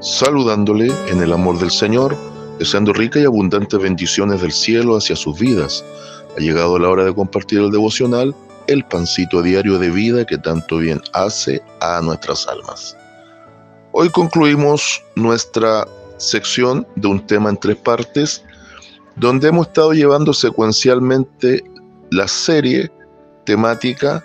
saludándole en el amor del Señor, deseando ricas y abundantes bendiciones del cielo hacia sus vidas. Ha llegado la hora de compartir el devocional, el pancito diario de vida que tanto bien hace a nuestras almas. Hoy concluimos nuestra sección de un tema en 3 partes, donde hemos estado llevando secuencialmente la serie temática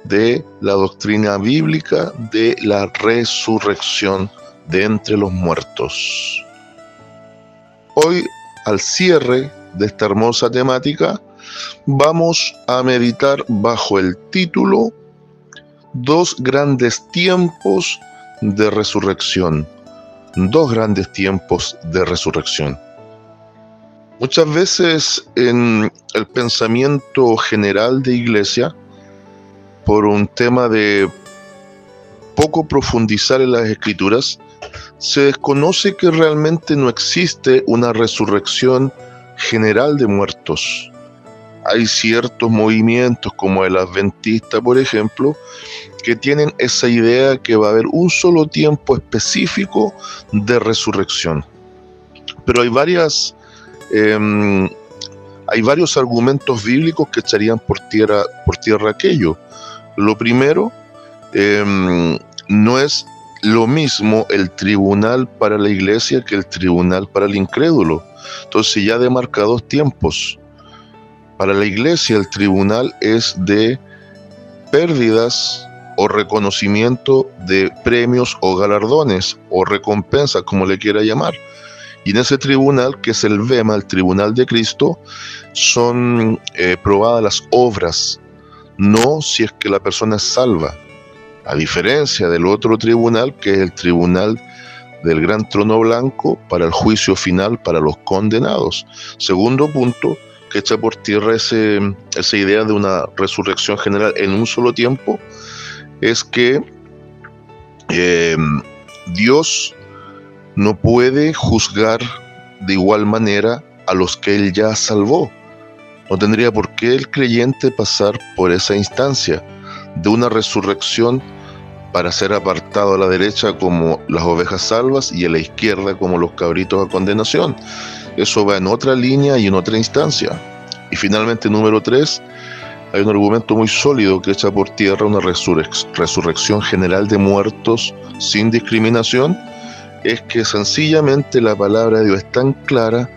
de la doctrina bíblica de la resurrección de entre los muertos. Hoy, al cierre de esta hermosa temática, vamos a meditar bajo el título Dos grandes tiempos de resurrección. Dos grandes tiempos de resurrección. Muchas veces en el pensamiento general de iglesia, por un tema de poco profundizar en las escrituras, se desconoce que realmente no existe una resurrección general de muertos. Hay ciertos movimientos como el adventista, por ejemplo, que tienen esa idea que va a haber un solo tiempo específico de resurrección. Pero hay varios argumentos bíblicos que echarían por tierra aquello. Lo primero, no es lo mismo el tribunal para la iglesia que el tribunal para el incrédulo. Entonces ya demarca 2 tiempos. Para la iglesia el tribunal es de pérdidas o reconocimiento de premios o galardones o recompensas, como le quiera llamar. Y en ese tribunal, que es el Bema, el tribunal de Cristo, son probadas las obras, no si es que la persona es salva. A diferencia del otro tribunal, que es el tribunal del gran trono blanco para el juicio final para los condenados. Segundo punto, que echa por tierra esa idea de una resurrección general en un solo tiempo, es que Dios no puede juzgar de igual manera a los que Él ya salvó. No tendría por qué el creyente pasar por esa instancia de una resurrección para ser apartado a la derecha como las ovejas salvas y a la izquierda como los cabritos a condenación. Eso va en otra línea y en otra instancia. Y finalmente, número 3, hay un argumento muy sólido que echa por tierra una resurrección general de muertos sin discriminación. Es que sencillamente la palabra de Dios es tan clara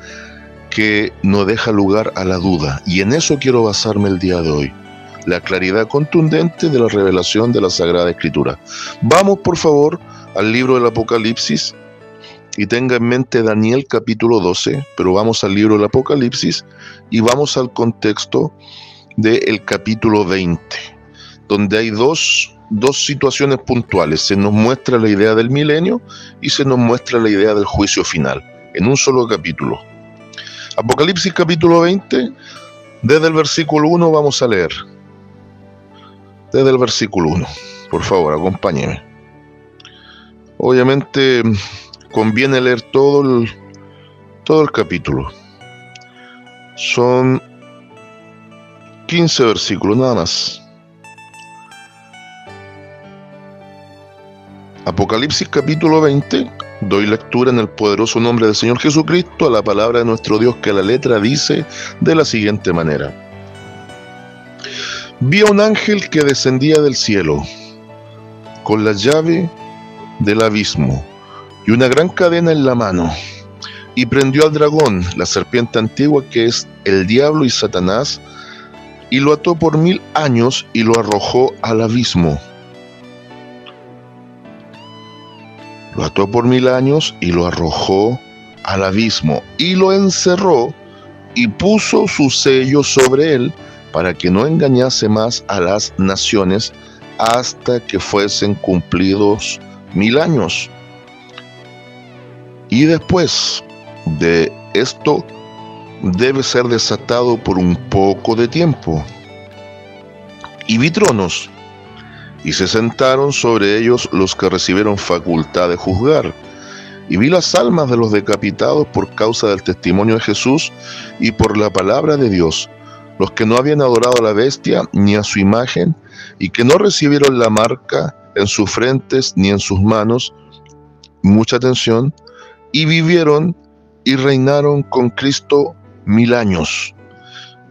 que no deja lugar a la duda. Y en eso quiero basarme el día de hoy. La claridad contundente de la revelación de la Sagrada Escritura. Vamos, por favor, al libro del Apocalipsis y tenga en mente Daniel capítulo 12, pero vamos al libro del Apocalipsis y vamos al contexto del capítulo 20, donde hay dos situaciones puntuales. Se nos muestra la idea del milenio y se nos muestra la idea del juicio final, en un solo capítulo. Apocalipsis capítulo 20, desde el versículo 1 vamos a leer. Desde el versículo 1, por favor, acompáñeme. Obviamente conviene leer todo el capítulo. Son 15 versículos nada más. Apocalipsis capítulo 20, doy lectura en el poderoso nombre del Señor Jesucristo a la palabra de nuestro Dios, que la letra dice de la siguiente manera. Vi a un ángel que descendía del cielo, con la llave del abismo y una gran cadena en la mano, y prendió al dragón, la serpiente antigua, que es el diablo y Satanás, y lo ató por 1000 años y lo arrojó al abismo. Lo ató por 1000 años y lo arrojó al abismo, y lo encerró y puso su sello sobre él, para que no engañase más a las naciones hasta que fuesen cumplidos 1000 años. Y después de esto debe ser desatado por un poco de tiempo. Y vi tronos, y se sentaron sobre ellos los que recibieron facultad de juzgar. Y vi las almas de los decapitados por causa del testimonio de Jesús y por la palabra de Dios, los que no habían adorado a la bestia ni a su imagen, y que no recibieron la marca en sus frentes ni en sus manos, mucha atención, y vivieron y reinaron con Cristo 1000 años.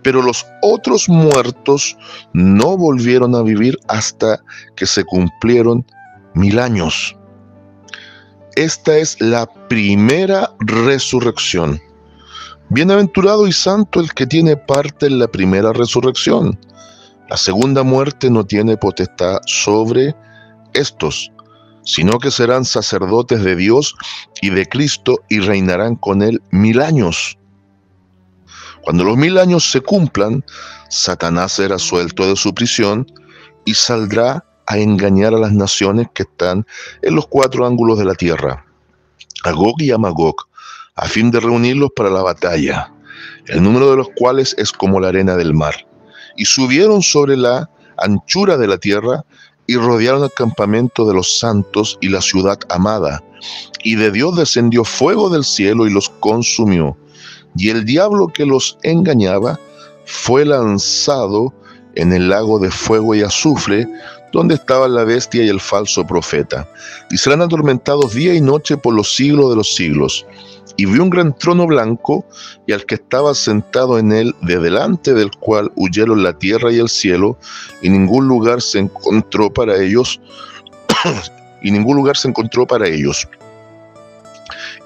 Pero los otros muertos no volvieron a vivir hasta que se cumplieron 1000 años. Esta es la primera resurrección. Bienaventurado y santo el que tiene parte en la primera resurrección. La segunda muerte no tiene potestad sobre estos, sino que serán sacerdotes de Dios y de Cristo y reinarán con él 1000 años. Cuando los 1000 años se cumplan, Satanás será suelto de su prisión y saldrá a engañar a las naciones que están en los 4 ángulos de la tierra, a Gog y a Magog, a fin de reunirlos para la batalla, el número de los cuales es como la arena del mar. Y subieron sobre la anchura de la tierra y rodearon el campamento de los santos y la ciudad amada. Y de Dios descendió fuego del cielo y los consumió. Y el diablo que los engañaba fue lanzado en el lago de fuego y azufre, donde estaba la bestia y el falso profeta. Y serán atormentados día y noche por los siglos de los siglos. Y vi un gran trono blanco, y al que estaba sentado en él, de delante del cual huyeron la tierra y el cielo, y ningún lugar se encontró para ellos,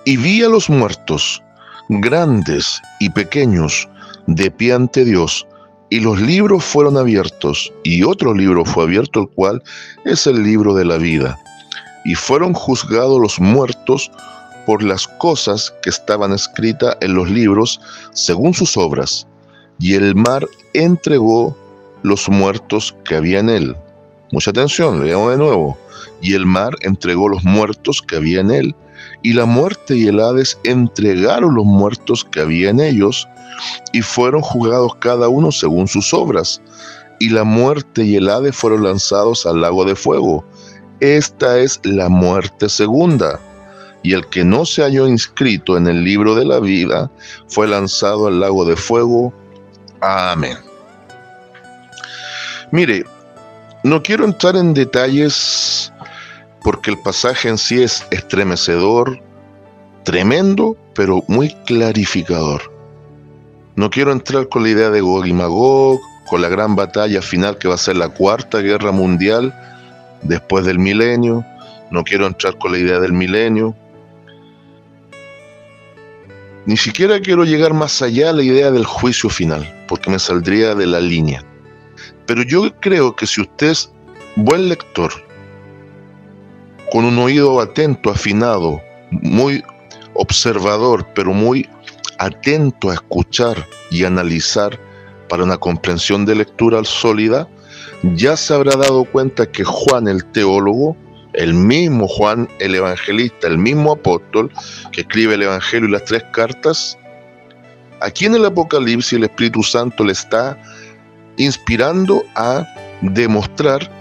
Y vi a los muertos, grandes y pequeños, de pie ante Dios, y los libros fueron abiertos, y otro libro fue abierto, el cual es el libro de la vida. Y fueron juzgados los muertos por las cosas que estaban escritas en los libros según sus obras, y el mar entregó los muertos que había en él. Mucha atención, leamos de nuevo. Y el mar entregó los muertos que había en él, y la muerte y el Hades entregaron los muertos que había en ellos, y fueron juzgados cada uno según sus obras. Y la muerte y el Hades fueron lanzados al lago de fuego. Esta es la muerte segunda. Y el que no se halló inscrito en el libro de la vida fue lanzado al lago de fuego. Amén. Mire, no quiero entrar en detalles porque el pasaje en sí es estremecedor, tremendo, pero muy clarificador. No quiero entrar con la idea de Gog y Magog, con la gran batalla final que va a ser la 4ª guerra mundial después del milenio. No quiero entrar con la idea del milenio. Ni siquiera quiero llegar más allá a la idea del juicio final, porque me saldría de la línea. Pero yo creo que si usted es buen lector, con un oído atento, afinado, muy observador, pero muy atento a escuchar y analizar para una comprensión de lectura sólida, ya se habrá dado cuenta que Juan el teólogo, el mismo Juan el evangelista, el mismo apóstol que escribe el evangelio y las 3 cartas, aquí en el Apocalipsis el Espíritu Santo le está inspirando a demostrar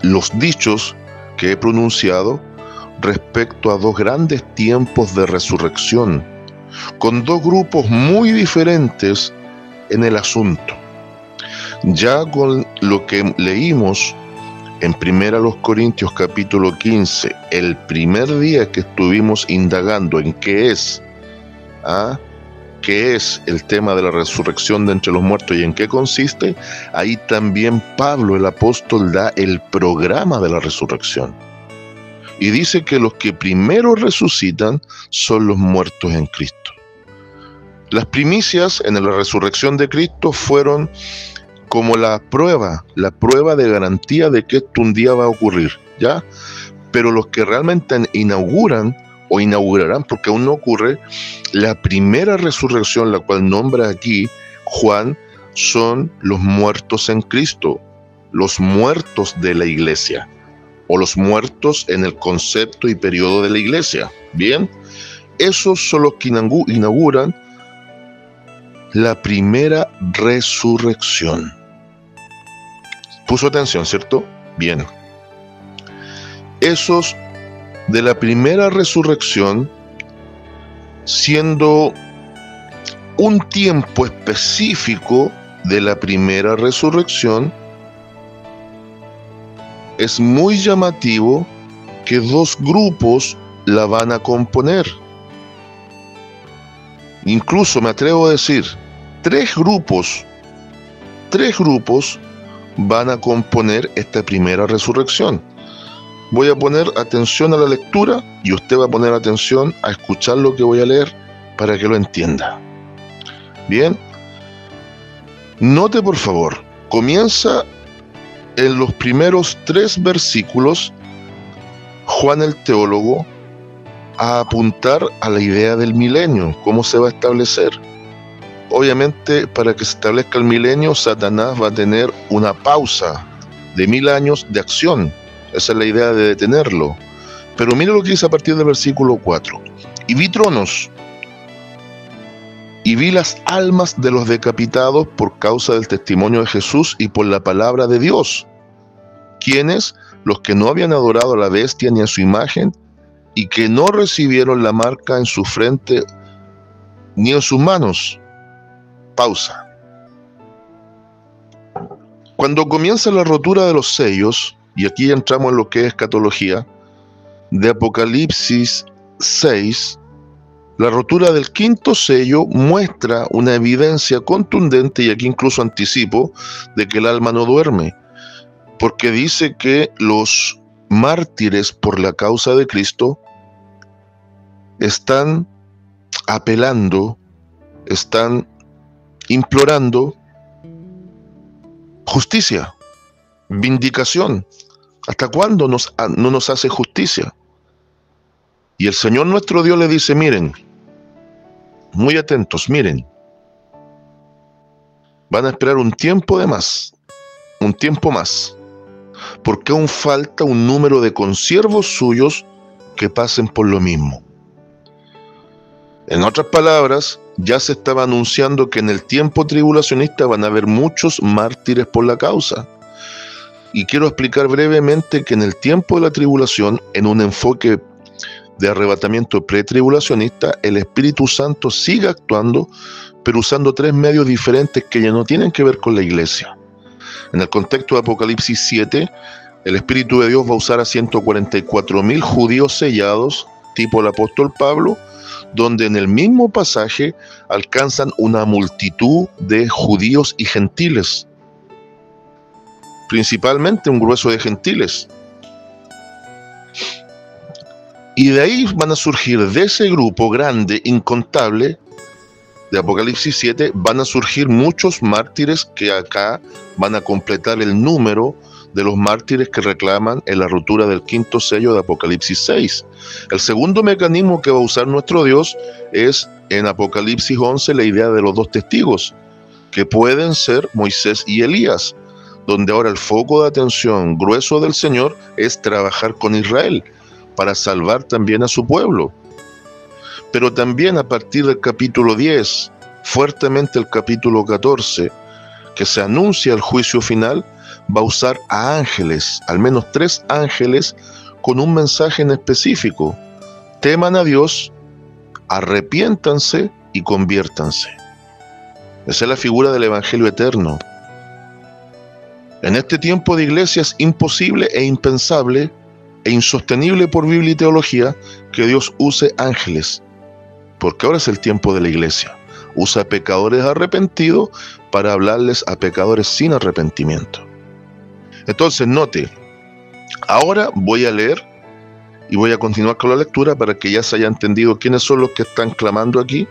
los dichos que he pronunciado respecto a 2 grandes tiempos de resurrección, con 2 grupos muy diferentes en el asunto. Ya con lo que leímos en 1 Corintios capítulo 15, el primer día que estuvimos indagando en qué es el tema de la resurrección de entre los muertos y en qué consiste, ahí también Pablo el apóstol da el programa de la resurrección. Y dice que los que primero resucitan son los muertos en Cristo. Las primicias en la resurrección de Cristo fueron como la prueba de garantía de que esto un día va a ocurrir, ¿ya? Pero los que realmente inauguran o inaugurarán, porque aún no ocurre, la primera resurrección, la cual nombra aquí Juan, son los muertos en Cristo, los muertos de la iglesia, o los muertos en el concepto y periodo de la iglesia. Bien, esos son los que inauguran la primera resurrección. ¿Puso atención, cierto? Bien. Esos de la primera resurrección, siendo un tiempo específico de la primera resurrección, es muy llamativo que dos grupos la van a componer. Incluso me atrevo a decir, tres grupos van a componer esta primera resurrección. Voy a poner atención a la lectura y usted va a poner atención a escuchar lo que voy a leer para que lo entienda. Bien, note por favor, comienza en los primeros 3 versículos Juan el teólogo a apuntar a la idea del milenio, cómo se va a establecer. Obviamente, para que se establezca el milenio, Satanás va a tener una pausa de 1000 años de acción. Esa es la idea de detenerlo. Pero mire lo que dice a partir del versículo 4. Y vi tronos, y vi las almas de los decapitados por causa del testimonio de Jesús y por la palabra de Dios. ¿Quiénes? Los que no habían adorado a la bestia ni a su imagen, y que no recibieron la marca en su frente ni en sus manos. Pausa. Cuando comienza la rotura de los sellos, y aquí entramos en lo que es escatología, de Apocalipsis 6, la rotura del 5.º sello muestra una evidencia contundente, y aquí incluso anticipo, de que el alma no duerme, porque dice que los mártires por la causa de Cristo están apelando, están implorando justicia, vindicación. ¿Hasta cuándo no nos hace justicia? Y el Señor nuestro Dios le dice, miren, muy atentos, miren, van a esperar un tiempo más, porque aún falta un número de consiervos suyos que pasen por lo mismo. En otras palabras, ya se estaba anunciando que en el tiempo tribulacionista van a haber muchos mártires por la causa. Y quiero explicar brevemente que en el tiempo de la tribulación, en un enfoque de arrebatamiento pretribulacionista, el Espíritu Santo sigue actuando, pero usando 3 medios diferentes que ya no tienen que ver con la iglesia. En el contexto de Apocalipsis 7, el Espíritu de Dios va a usar a 144.000 judíos sellados, tipo el apóstol Pablo, donde en el mismo pasaje alcanzan una multitud de judíos y gentiles, principalmente un grueso de gentiles. Y de ahí van a surgir, de ese grupo grande, incontable, de Apocalipsis 7, van a surgir muchos mártires que acá van a completar el número de los mártires que reclaman en la rotura del 5.º sello de Apocalipsis 6. El segundo mecanismo que va a usar nuestro Dios es en Apocalipsis 11 la idea de los 2 testigos, que pueden ser Moisés y Elías, donde ahora el foco de atención grueso del Señor es trabajar con Israel para salvar también a su pueblo. Pero también a partir del capítulo 10, fuertemente el capítulo 14, que se anuncia el juicio final, va a usar a ángeles, al menos 3 ángeles, con un mensaje en específico. Teman a Dios, arrepiéntanse y conviértanse. Esa es la figura del Evangelio eterno. En este tiempo de iglesia es imposible e impensable e insostenible por Biblia y teología que Dios use ángeles, porque ahora es el tiempo de la iglesia. Usa pecadores arrepentidos para hablarles a pecadores sin arrepentimiento. Entonces, note, ahora voy a leer y voy a continuar con la lectura para que ya se haya entendido quiénes son los que están clamando aquí,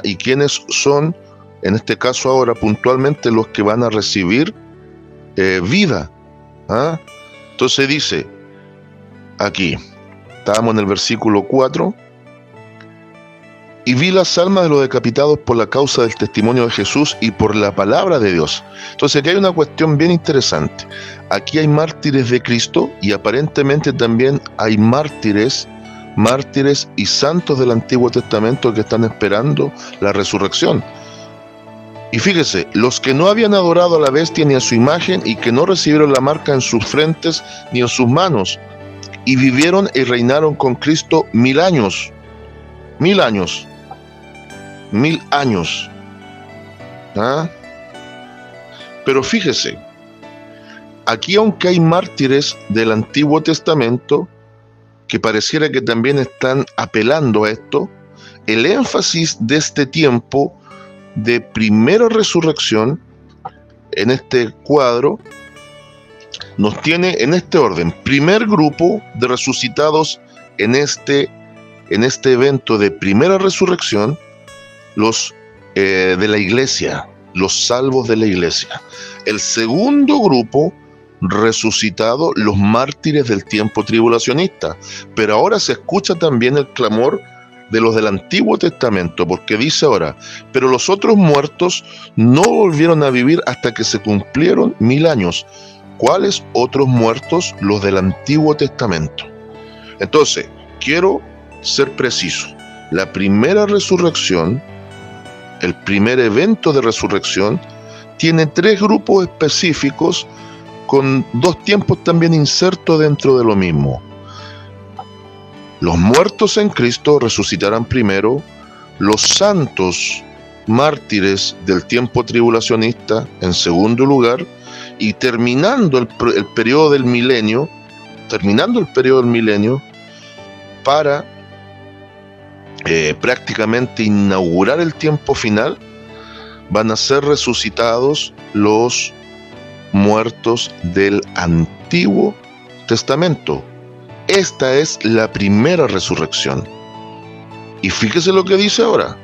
y quiénes son, en este caso ahora puntualmente, los que van a recibir vida. Entonces dice, aquí, estábamos en el versículo 4, y vi las almas de los decapitados por la causa del testimonio de Jesús y por la palabra de Dios. Entonces aquí hay una cuestión bien interesante. Aquí hay mártires de Cristo y aparentemente también hay mártires y santos del Antiguo Testamento que están esperando la resurrección. Y fíjese, los que no habían adorado a la bestia ni a su imagen y que no recibieron la marca en sus frentes ni en sus manos, y vivieron y reinaron con Cristo 1000 años. 1000 años. 1000 años. Pero fíjese, aquí aunque hay mártires del Antiguo Testamento, que pareciera que también están apelando a esto, el énfasis de este tiempo de primera resurrección en este cuadro nos tiene en este orden. Primer grupo de resucitados en este evento de primera resurrección, los de la iglesia, los salvos de la iglesia. El segundo grupo resucitado, los mártires del tiempo tribulacionista. Pero ahora se escucha también el clamor de los del Antiguo Testamento, porque dice ahora: pero los otros muertos no volvieron a vivir hasta que se cumplieron 1000 años. ¿Cuáles otros muertos? Los del Antiguo Testamento. Entonces, quiero ser preciso. La primera resurrección, el primer evento de resurrección, tiene 3 grupos específicos con 2 tiempos también insertos dentro de lo mismo. Los muertos en Cristo resucitarán primero, los santos mártires del tiempo tribulacionista en segundo lugar, y terminando el periodo del milenio, para prácticamente inaugurar el tiempo final, van a ser resucitados los muertos del Antiguo Testamento. Esta es la primera resurrección. Y fíjese lo que dice ahora: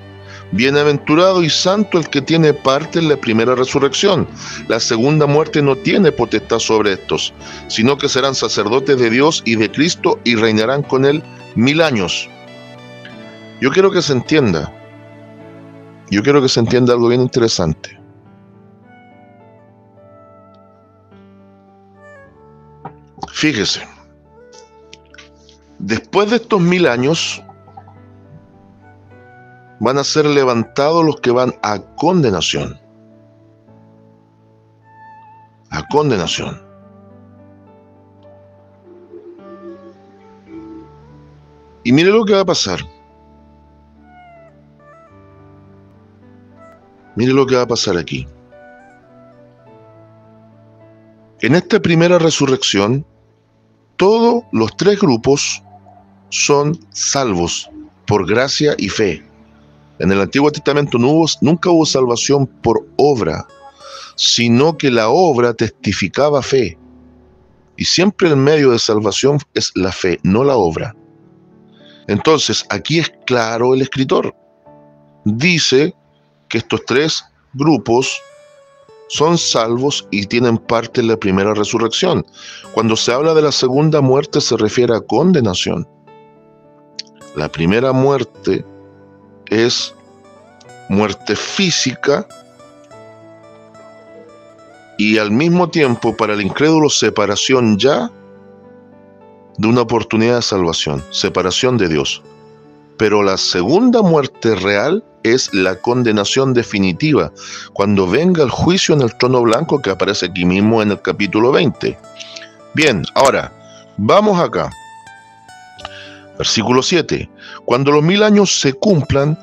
bienaventurado y santo el que tiene parte en la primera resurrección. La segunda muerte no tiene potestad sobre estos, sino que serán sacerdotes de Dios y de Cristo y reinarán con él 1000 años. Yo quiero que se entienda algo bien interesante. Fíjese, después de estos 1000 años van a ser levantados los que van a condenación. A condenación. Y mire lo que va a pasar. Mire lo que va a pasar aquí. En esta primera resurrección, todos los 3 grupos son salvos por gracia y fe. En el Antiguo Testamento nunca hubo salvación por obra, sino que la obra testificaba fe. Y siempre el medio de salvación es la fe, no la obra. Entonces, aquí es claro el escritor. Dice que estos 3 grupos son salvos y tienen parte en la primera resurrección. Cuando se habla de la segunda muerte se refiere a condenación. La primera muerte es muerte física y al mismo tiempo para el incrédulo separación ya de una oportunidad de salvación, separación de Dios. Pero la segunda muerte real es la condenación definitiva, cuando venga el juicio en el trono blanco que aparece aquí mismo en el capítulo 20. Bien, ahora, vamos acá. Versículo 7. Cuando los 1000 años se cumplan,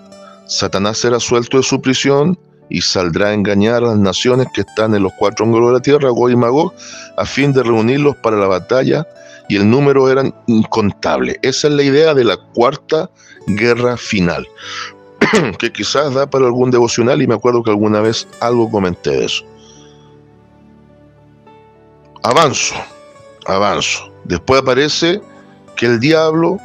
Satanás será suelto de su prisión y saldrá a engañar a las naciones que están en los 4 ángulos de la tierra, Gog y Magog, a fin de reunirlos para la batalla, y el número eran incontable. Esa es la idea de la cuarta guerra final, que quizás da para algún devocional, y me acuerdo que alguna vez algo comenté de eso. Avanzo. Después aparece que el diablo,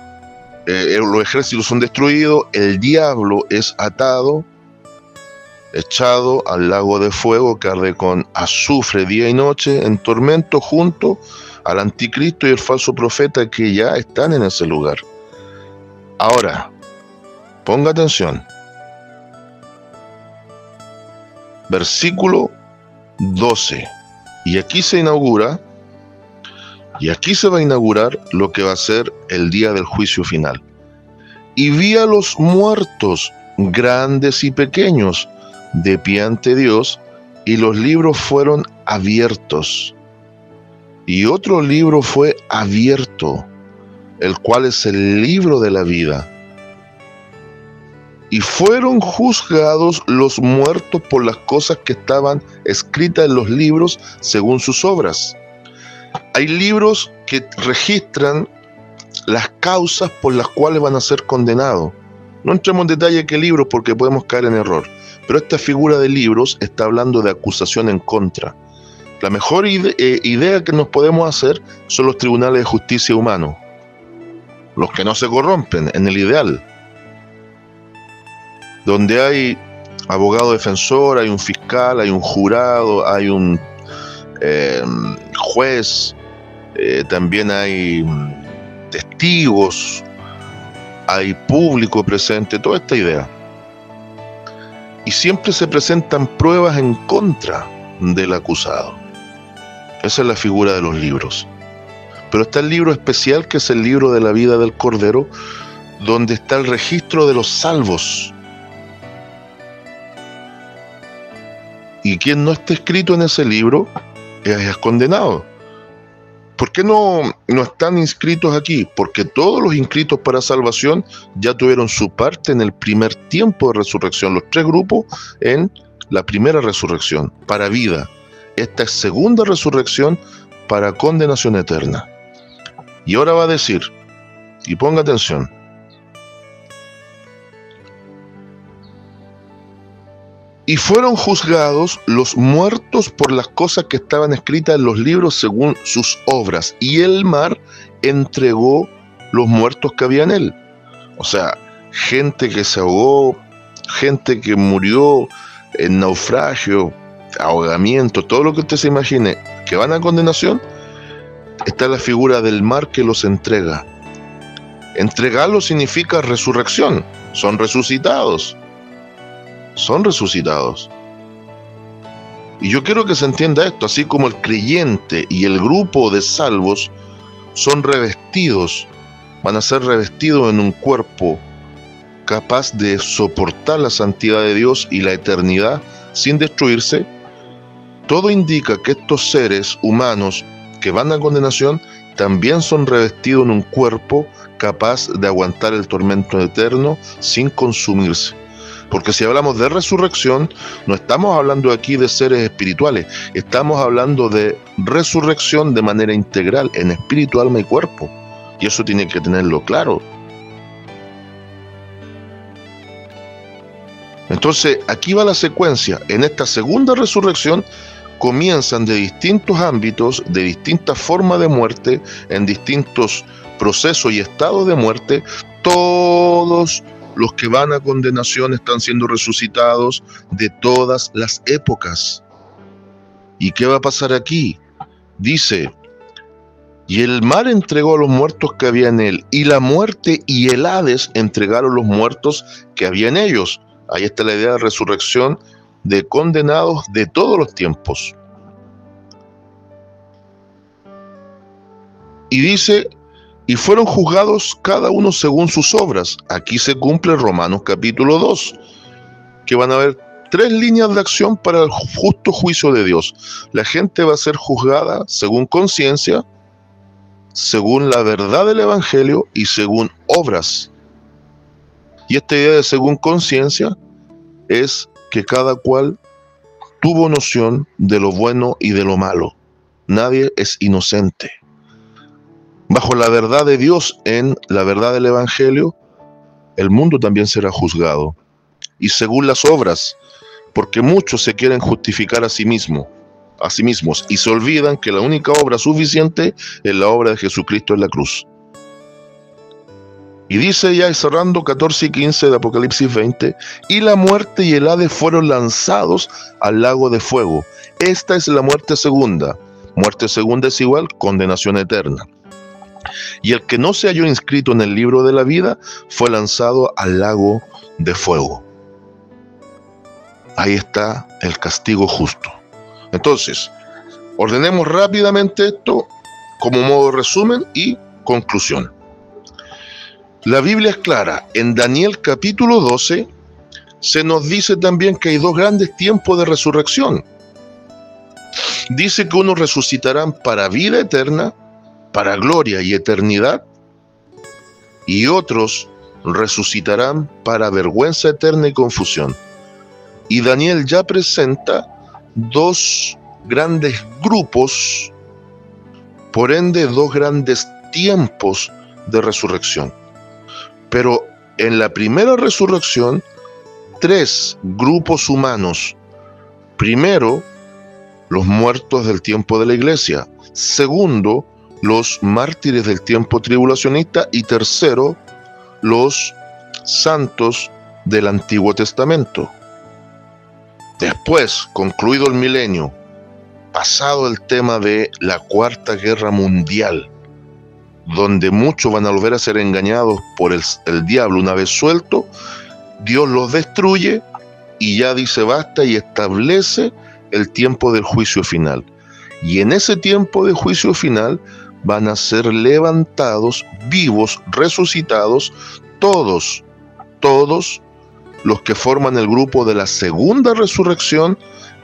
los ejércitos son destruidos, el diablo es atado, echado al lago de fuego que arde con azufre día y noche, en tormento, junto al anticristo y el falso profeta que ya están en ese lugar. Ahora, ponga atención. Versículo 12. Y aquí se va a inaugurar lo que va a ser el día del juicio final. Y vi a los muertos, grandes y pequeños, de pie ante Dios, y los libros fueron abiertos. Y otro libro fue abierto, el cual es el libro de la vida. Y fueron juzgados los muertos por las cosas que estaban escritas en los libros según sus obras. Hay libros que registran las causas por las cuales van a ser condenados. No entremos en detalle qué libros porque podemos caer en error, pero esta figura de libros está hablando de acusación en contra. La mejor idea que nos podemos hacer son los tribunales de justicia humanos, los que no se corrompen, en el ideal, donde hay abogado defensor, hay un fiscal, hay un jurado, hay un juez, también hay testigos, hay público presente, toda esta idea. Y siempre se presentan pruebas en contra del acusado. Esa es la figura de los libros. Pero está el libro especial, que es el libro de la vida del Cordero, donde está el registro de los salvos. Y quien no esté escrito en ese libro es condenado. ¿Por qué no están inscritos aquí? Porque todos los inscritos para salvación ya tuvieron su parte en el primer tiempo de resurrección. Los 3 grupos en la primera resurrección, para vida. Esta es segunda resurrección para condenación eterna. Y ahora va a decir, y ponga atención, y fueron juzgados los muertos por las cosas que estaban escritas en los libros según sus obras, y el mar entregó los muertos que había en él. O sea, gente que se ahogó, gente que murió en naufragio, ahogamiento, todo lo que usted se imagine que van a condenación, está la figura del mar que los entrega. Entregarlo significa resurrección, son resucitados. Son resucitados. Y yo quiero que se entienda esto, así como el creyente y el grupo de salvos son revestidos, van a ser revestidos en un cuerpo capaz de soportar la santidad de Dios y la eternidad sin destruirse. Todo indica que estos seres humanos que van a condenación también son revestidos en un cuerpo capaz de aguantar el tormento eterno sin consumirse. Porque si hablamos de resurrección, no estamos hablando aquí de seres espirituales, estamos hablando de resurrección de manera integral, en espíritu, alma y cuerpo. Y eso tiene que tenerlo claro. Entonces, aquí va la secuencia. En esta segunda resurrección comienzan de distintos ámbitos, de distintas formas de muerte, en distintos procesos y estados de muerte, todos los que van a condenación están siendo resucitados de todas las épocas. ¿Y qué va a pasar aquí? Dice, y el mar entregó a los muertos que había en él, y la muerte y el Hades entregaron los muertos que había en ellos. Ahí está la idea de resurrección de condenados de todos los tiempos. Y dice, y fueron juzgados cada uno según sus obras. Aquí se cumple Romanos capítulo 2, que van a haber 3 líneas de acción para el justo juicio de Dios. La gente va a ser juzgada según conciencia, según la verdad del Evangelio y según obras. Y esta idea de según conciencia es que cada cual tuvo noción de lo bueno y de lo malo. Nadie es inocente. Bajo la verdad de Dios, en la verdad del Evangelio, el mundo también será juzgado. Y según las obras, porque muchos se quieren justificar a sí mismos, y se olvidan que la única obra suficiente es la obra de Jesucristo en la cruz. Y dice ya cerrando 14 y 15 de Apocalipsis 20, y la muerte y el Hades fueron lanzados al lago de fuego. Esta es la muerte segunda. Muerte segunda es igual condenación eterna. Y el que no se halló inscrito en el libro de la vida fue lanzado al lago de fuego. Ahí está el castigo justo. Entonces, ordenemos rápidamente esto como modo de resumen y conclusión. La Biblia es clara. En Daniel capítulo 12 se nos dice también que hay 2 grandes tiempos de resurrección. Dice que unos resucitarán para vida eterna, para gloria y eternidad, y otros resucitarán para vergüenza eterna y confusión. Y Daniel ya presenta 2 grandes grupos, por ende 2 grandes tiempos de resurrección. Pero en la primera resurrección, 3 grupos humanos. Primero, los muertos del tiempo de la iglesia. Segundo, los mártires del tiempo tribulacionista. Y tercero, los santos del Antiguo Testamento. Después, concluido el milenio, pasado el tema de la Cuarta Guerra Mundial, donde muchos van a volver a ser engañados por el diablo una vez suelto, Dios los destruye y ya dice basta y establece el tiempo del juicio final. Y en ese tiempo de juicio final van a ser levantados, vivos, resucitados, todos los que forman el grupo de la segunda resurrección,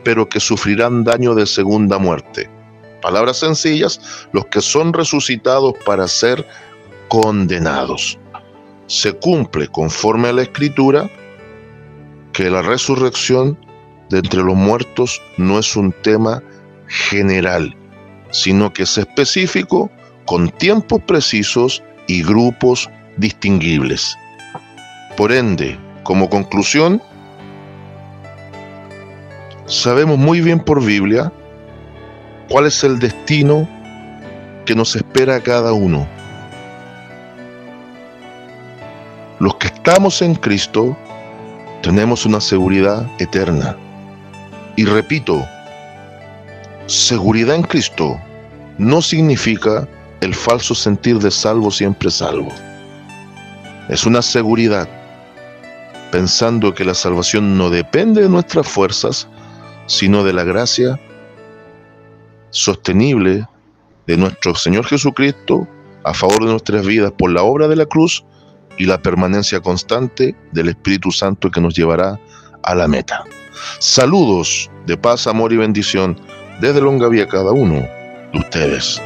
pero que sufrirán daño de segunda muerte. Palabras sencillas, los que son resucitados para ser condenados. Se cumple conforme a la Escritura que la resurrección de entre los muertos no es un tema general, sino que es específico, con tiempos precisos y grupos distinguibles. Por ende, como conclusión, sabemos muy bien por Biblia cuál es el destino que nos espera a cada uno. Los que estamos en Cristo tenemos una seguridad eterna. Y repito, seguridad en Cristo no significa el falso sentir de salvo siempre salvo. Es una seguridad pensando que la salvación no depende de nuestras fuerzas, sino de la gracia sostenible de nuestro Señor Jesucristo a favor de nuestras vidas por la obra de la cruz y la permanencia constante del Espíritu Santo que nos llevará a la meta. Saludos de paz, amor y bendición desde Longaví a cada uno de ustedes.